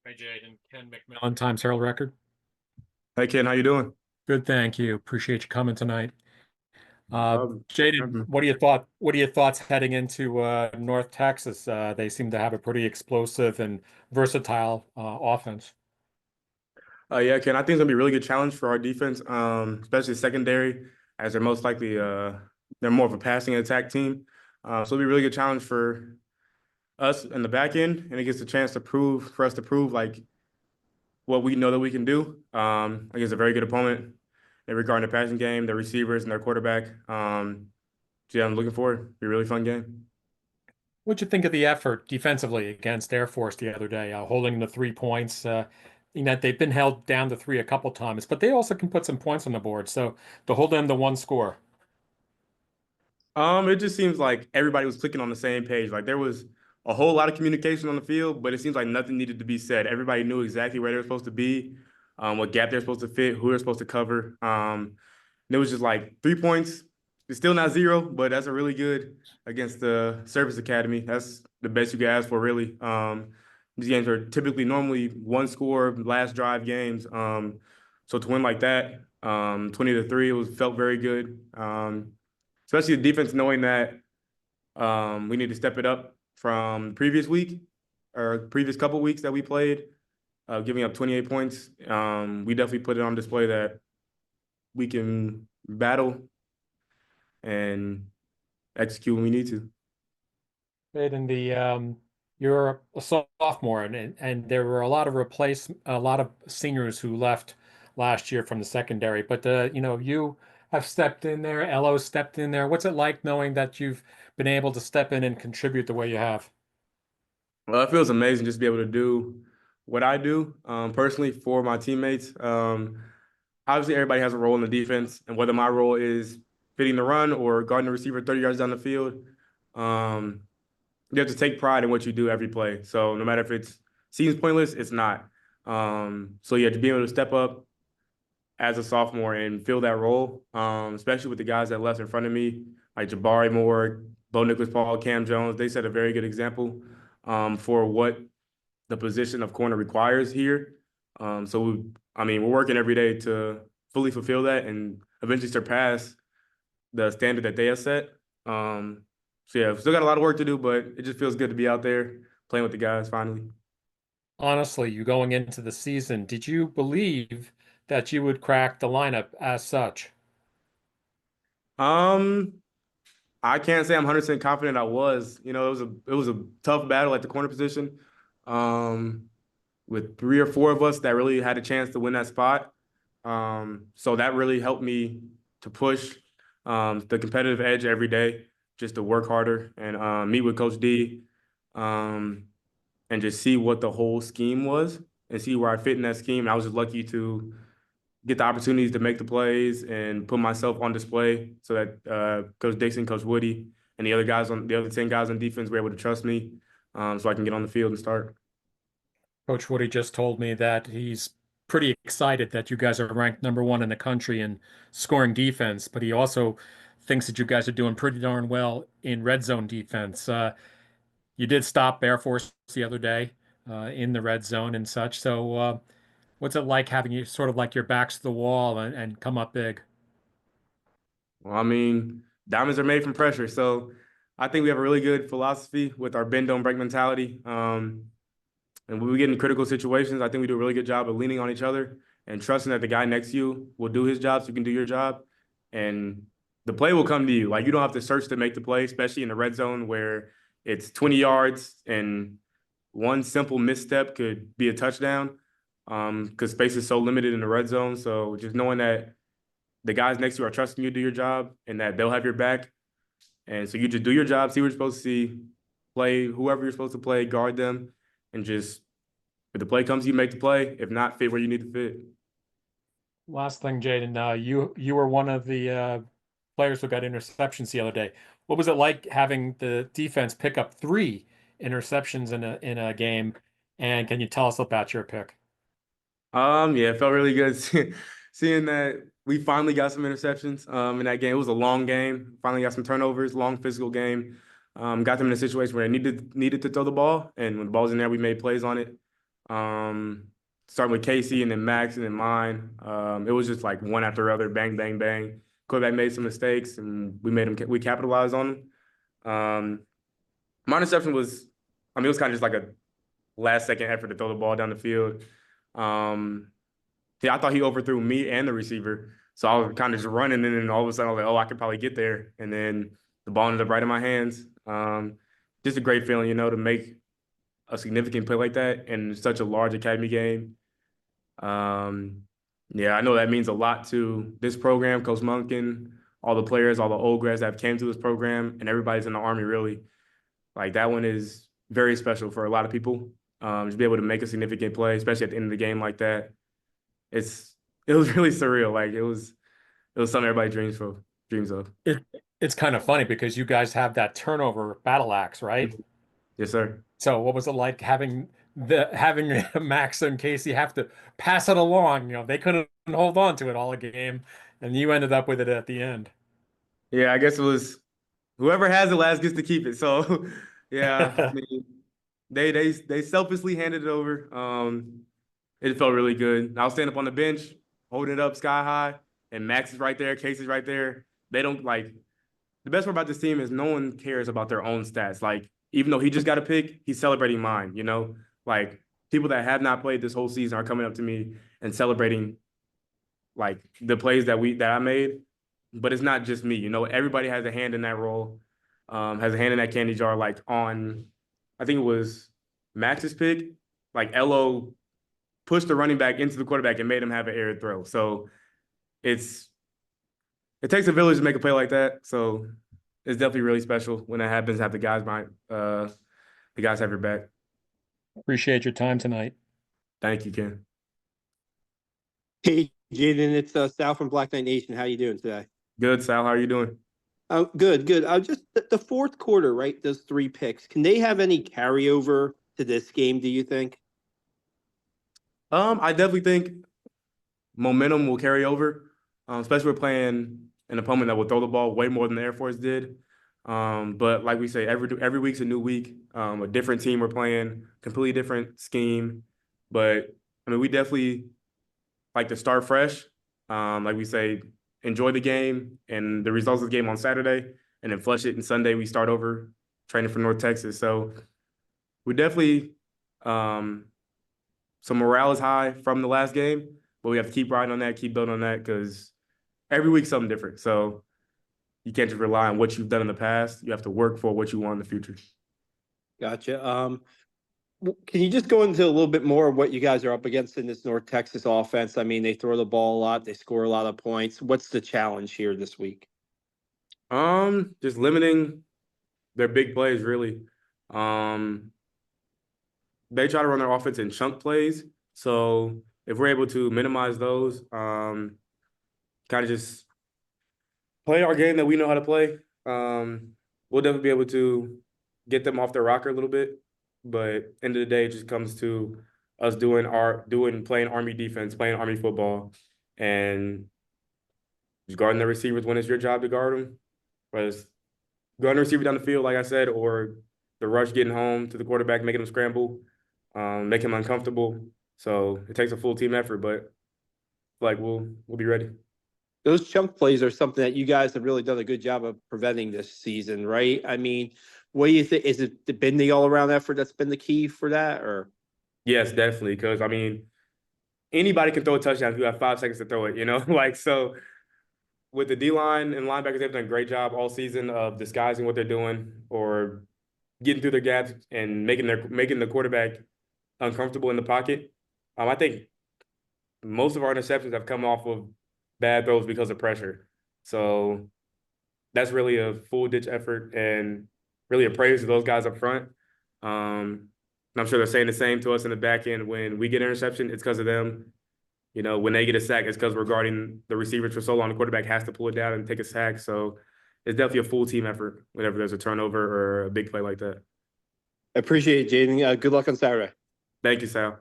Hey, Jayden. Ken McMillan, Times Herald Record. Hey Ken, how you doing? Good, thank you. Appreciate you coming tonight. No Uh, problem. Jayden, what are your thoughts heading into North Texas? They seem to have a pretty explosive and versatile offense. Yeah, Ken, I think it's gonna be a really good challenge for our defense, especially secondary, as they're more of a passing attack team. So it'll be a really good challenge for us in the back end, and it gets a chance to prove for us to prove like what we know that we can do against a very good opponent in regarding the passing game, their receivers, and their quarterback. So yeah, I'm looking forward. It'll be a really fun game. What'd you think of the effort defensively against Air Force the other day, holding the 3 points? They've been held down to three a couple times, but they also can put some points on the board. So to hold them to one score. It just seems like everybody was clicking on the same page. Like there was a whole lot of communication on the field, but it seems like nothing needed to be said. Everybody knew exactly where they were supposed to be, what gap they're supposed to fit, who they're supposed to cover. And it was just like 3 points. It's still not zero, but that's a really good against the Service Academy. That's the best you can ask for, really. These games are typically normally one score, last drive games. So to win like that, 20-3, it was felt very good. Especially the defense knowing that we need to step it up from the previous week or previous couple weeks that we played, giving up 28 points. We definitely put it on display that we can battle and execute when we need to. Right, and you're a sophomore, and there were a lot of seniors who left last year from the secondary. But you have stepped in there. Elo stepped in there. What's it like knowing that you've been able to step in and contribute the way you have? Well, it feels amazing just to be able to do what I do personally for my teammates. Obviously, everybody has a role in the defense, and whether my role is fitting the run or guarding the receiver 30 yards down the field, um, you have to take pride in what you do every play. So no matter if it seems pointless, it's not. So yeah, to be able to step up as a sophomore and fill that role, especially with the guys that left in front of me, like Jabari Moore, Bo Nicholas Paul, Cam Jones, they set a very good example for what the position of corner requires here. We're working every day to fully fulfill that and eventually surpass the standard that they have set. So yeah, still got a lot of work to do, but it just feels good to be out there playing with the guys finally. Honestly, you going into the season, did you believe that you would crack the lineup as such? Um, I can't say I'm 100% confident I was. It was a tough battle at the corner position. Um, with three or four of us that really had a chance to win that spot. So that really helped me to push the competitive edge every day, just to work harder and meet with Coach D, um, and just see what the whole scheme was and see where I fit in that scheme. And I was just lucky to get the opportunities to make the plays and put myself on display so that Coach Dixon, Coach Woody, and the other 10 guys on defense were able to trust me, so I can get on the field and start. Coach Woody just told me that he's pretty excited that you guys are ranked number one in the country in scoring defense, but he also thinks that you guys are doing pretty darn well in red zone defense. You did stop Air Force the other day in the red zone and such. So, what's it like having you sort of like your backs to the wall and come up big? Well, diamonds are made from pressure. So I think we have a really good philosophy with our bend don't break mentality. And when we get in critical situations, I think we do a really good job of leaning on each other and trusting that the guy next to you will do his job so you can do your job. And the play will come to you. Like you don't have to search to make the play, especially in the red zone where it's 20 yards and one simple misstep could be a touchdown. Because space is so limited in the red zone. So just knowing that the guys next to you are trusting you to do your job and that they'll have your back. And so you just do your job, see what you're supposed to see, play whoever you're supposed to play, guard them, and just if the play comes, you make the play. If not, fit where you need to fit. Last thing, Jaden, you were one of the players who got interceptions the other day. What was it like having the defense pick up three interceptions in a game? And can you tell us about your pick? Yeah, it felt really good seeing that we finally got some interceptions in that game. It was a long game. Finally got some turnovers, long physical game. Got them in a situation where they needed to throw the ball, and when the ball was in there, we made plays on it. Um, Starting with Casey and then Max and then mine. It was just like one after the other, bang, bang, bang. Quarterback made some mistakes and we capitalized on them. My interception was, I mean, it was kind of just like a last second effort to throw the ball down the field. Um, yeah, I thought he overthrew me and the receiver. So I was kind of just running, and then all of a sudden I was like, oh, I could probably get there. And then the ball ended up right in my hands. Just a great feeling, to make a significant play like that in such a large academy game. Um, yeah, I know that means a lot to this program, Coach Monken, all the players, all the old grads that have came to this program, and everybody's in the Army, really. Like, that one is very special for a lot of people. Just be able to make a significant play, especially at the end of the game like that. It was really surreal. Like, it was something everybody dreams of. It, it's kind of funny because you guys have that turnover battle axe, right? Yes, sir. So what was it like having Max and Casey have to pass it along? They couldn't hold on to it all game, and you ended up with it at the end. Yeah, I guess it was whoever has it last gets to keep it. So, yeah, I mean, they selfishly handed it over. It felt really good. I was standing up on the bench, holding it up sky high, and Max is right there, Casey's right there. They don't like the best part about this team is no one cares about their own stats. Like, even though he just got a pick, he's celebrating mine. Like, people that have not played this whole season are coming up to me and celebrating like the plays that I made. But it's not just me. Everybody has a hand in that role, has a hand in that candy jar. Like on, I think it was Max's pick, like Elo pushed the running back into the quarterback and made him have an air throw. So it's it takes a village to make a play like that. So it's definitely really special when that happens. Have the guys have your back. Appreciate your time tonight. Thank you, Ken. Hey, Jayden, it's Sal from Black Knight Nation. How you doing today? Good, Sal. How are you doing? Good, good. Just the fourth quarter, right? Those three picks. Can they have any carryover to this game, do you think? I definitely think momentum will carry over, especially we're playing an opponent that will throw the ball way more than the Air Force did. But like we say, every week's a new week, a different team we're playing, completely different scheme. But I mean, we definitely like to start fresh. Like we say, enjoy the game and the results of the game on Saturday, and then flush it. And Sunday we start over training for North Texas. So we definitely so morale is high from the last game, but we have to keep riding on that, keep building on that because every week's something different. So you can't just rely on what you've done in the past. You have to work for what you want in the future. Gotcha. Can you just go into a little bit more of what you guys are up against in this North Texas offense? I mean, they throw the ball a lot, they score a lot of points. What's the challenge here this week? Just limiting their big plays, really. They try to run their offense in chunk plays. So if we're able to minimize those, kind of just play our game that we know how to play, we'll definitely be able to get them off their rocker a little bit. But end of the day, it just comes to us playing Army defense, playing Army football, and just guarding the receivers when it's your job to guard them. Whether it's guarding the receiver down the field, like I said, or the rush getting home to the quarterback, making them scramble, make him uncomfortable. So it takes a full team effort, but like we'll be ready. Those chunk plays are something that you guys have really done a good job of preventing this season, right? I mean, what do you think? Is it been the all-around effort that's been the key for that, or? Yes, definitely. Because I mean, anybody can throw a touchdown if you have 5 seconds to throw it. Like so. With the D line and linebackers, they've done a great job all season of disguising what they're doing or getting through their gaps and making the quarterback uncomfortable in the pocket. I think most of our interceptions have come off of bad throws because of pressure. So that's really a full ditch effort and really a praise to those guys up front. And I'm sure they're saying the same to us in the back end when we get an interception. It's because of them. When they get a sack, it's because we're guarding the receivers for so long. The quarterback has to pull it down and take a sack. So it's definitely a full team effort whenever there's a turnover or a big play like that. I appreciate it, Jayden. Good luck on Saturday. Thank you, Sal.